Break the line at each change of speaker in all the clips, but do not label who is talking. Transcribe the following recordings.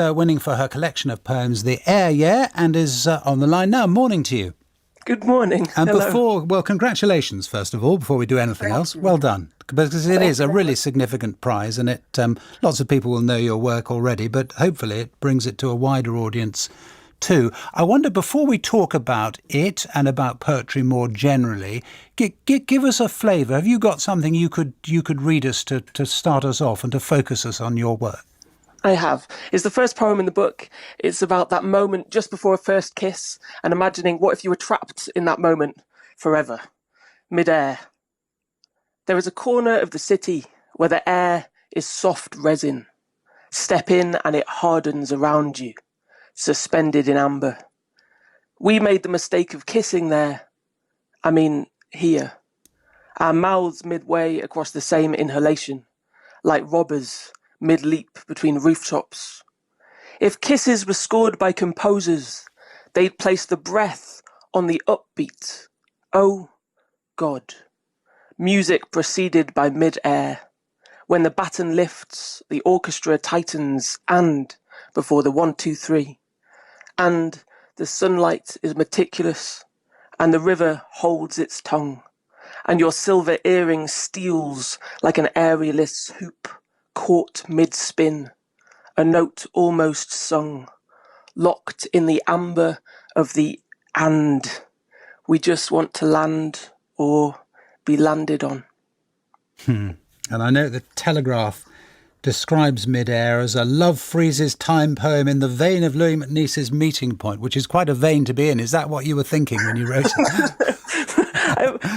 winning for her collection of poems, The Air, yeah, and is on the line now. Morning to you.
Good morning.
And
Hello.
congratulations, first of all, before we do anything else. Well done. Because it is a really significant prize, and it lots of people will know your work already, but hopefully it brings it to a wider audience too. I wonder, before we talk about it and about poetry more generally, give us a flavour. Have you got something you could read us to start us off and to focus us on your work?
I have. It's the first poem in the book. It's about that moment just before a first kiss and imagining what if you were trapped in that moment forever, mid-air. There is a corner of the city where the air is soft resin. Step in and it hardens around you, suspended in amber. We made the mistake of kissing there. I mean, here. Our mouths midway across the same inhalation, like robbers mid-leap between rooftops. If kisses were scored by composers, they'd place the breath on the upbeat. Oh, God. Music preceded by mid-air. When the baton lifts, the orchestra tightens, and before the 1, 2, 3. And the sunlight is meticulous, and the river holds its tongue, and your silver earring steals like an aerialist's hoop, caught mid-spin, a note almost sung, locked in the amber of the and. We just want to land or be landed on.
And I know the Telegraph describes Mid-Air as a love freezes time poem in the vein of Louis MacNeice's Meeting Point, which is quite a vein to be in. Is that what you were thinking when you wrote it?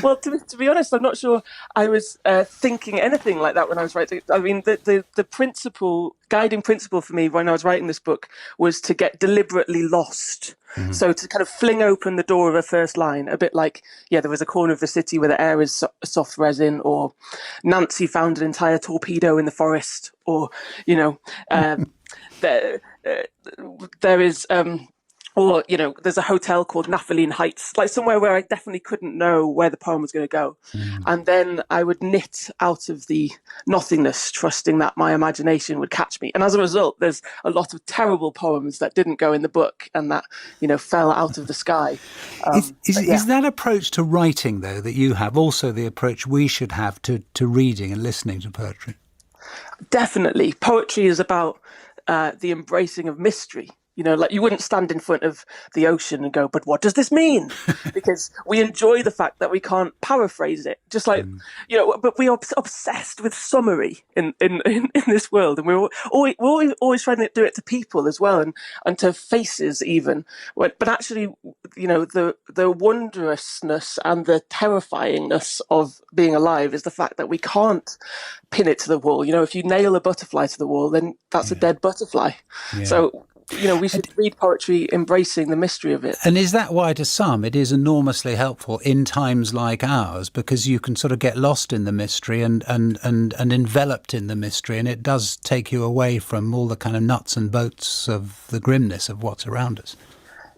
Well, to be honest, I'm not sure I was thinking anything like that when I was writing. I mean, the guiding principle for me when I was writing this book was to get deliberately lost. Mm-hmm. So to kind of fling open the door of a first line, a bit like, there was a corner of the city where the air is soft resin, or Nancy found an entire torpedo in the forest, or, there is... or, there's a hotel called Naphthalene Heights, like somewhere where I definitely couldn't know where the poem was going to go. And then I would knit out of the nothingness, trusting that my imagination would catch me. And as a result, there's a lot of terrible poems that didn't go in the book and that, fell out of the sky.
Is that approach to writing, though, that you have, also the approach we should have to reading and listening to poetry?
Definitely. Poetry is about the embracing of mystery. Like you wouldn't stand in front of the ocean and go, but what does this mean? Because we enjoy the fact that we can't paraphrase it. Just like, but we are obsessed with summary in this world. And we're always trying to do it to people as well, and to faces even. But actually, the wondrousness and the terrifyingness of being alive is the fact that we can't pin it to the wall. If you nail a butterfly to the wall, then that's a dead butterfly. Yeah. So, we should read poetry embracing the mystery of it.
And is that why, to some, it is enormously helpful in times like ours, because you can sort of get lost in the mystery and enveloped in the mystery, and it does take you away from all the kind of nuts and bolts of the grimness of what's around us?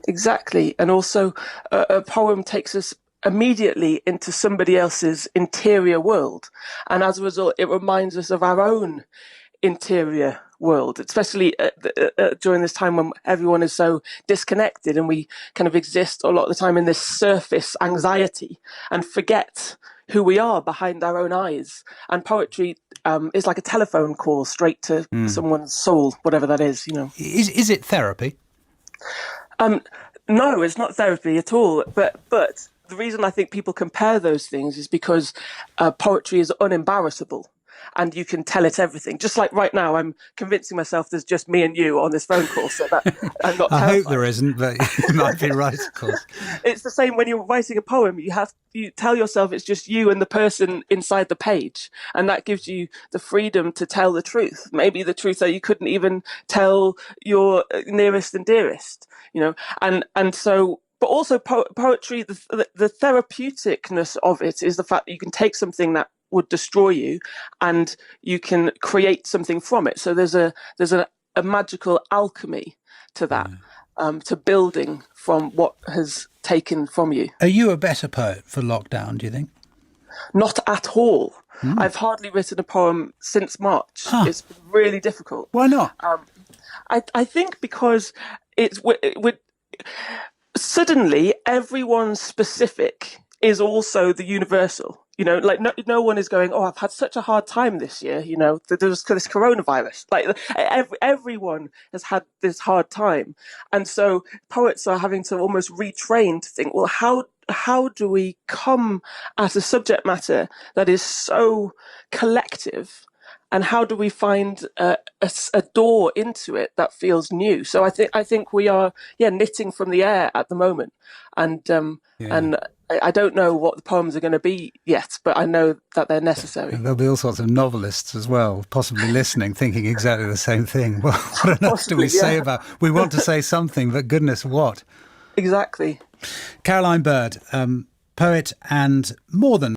Exactly. And also, a poem takes us immediately into somebody else's interior world. And as a result, it reminds us of our own interior world, especially during this time when everyone is so disconnected and we kind of exist a lot of the time in this surface anxiety and forget who we are behind our own eyes. And poetry is like a telephone call straight to someone's soul, whatever that is,
Is it therapy?
No, it's not therapy at all. But the reason I think people compare those things is because poetry is unembarrassable. And you can tell it everything. Just like right now, I'm convincing myself there's just me and you on this phone call, so that I'm not terrified.
I hope there isn't, but you might be right, of course.
It's the same when you're writing a poem. You tell yourself it's just you and the person inside the page, and that gives you the freedom to tell the truth. Maybe the truth that you couldn't even tell your nearest and dearest, and so. But also poetry, the therapeuticness of it is the fact that you can take something that would destroy you and you can create something from it. So there's a magical alchemy to that, to building from what has taken from you.
Are you a better poet for lockdown, do you think?
Not at all. I've hardly written a poem since March. It's been really difficult.
Why not?
I think because we're suddenly everyone's specific is also the universal. Like no one is going, oh, I've had such a hard time this year. There's this coronavirus. Like everyone has had this hard time, and so poets are having to almost retrain to think, well, how do we come at a subject matter that is so collective, and how do we find a door into it that feels new? So I think we are knitting from the air at the moment, and and I don't know what the poems are going to be yet, but I know that they're necessary.
And there'll be all sorts of novelists as well, possibly listening, thinking exactly the same thing. Well, what on earth do we say about? We want to say something, but goodness, what?
Exactly.
Caroline Bird, poet and more than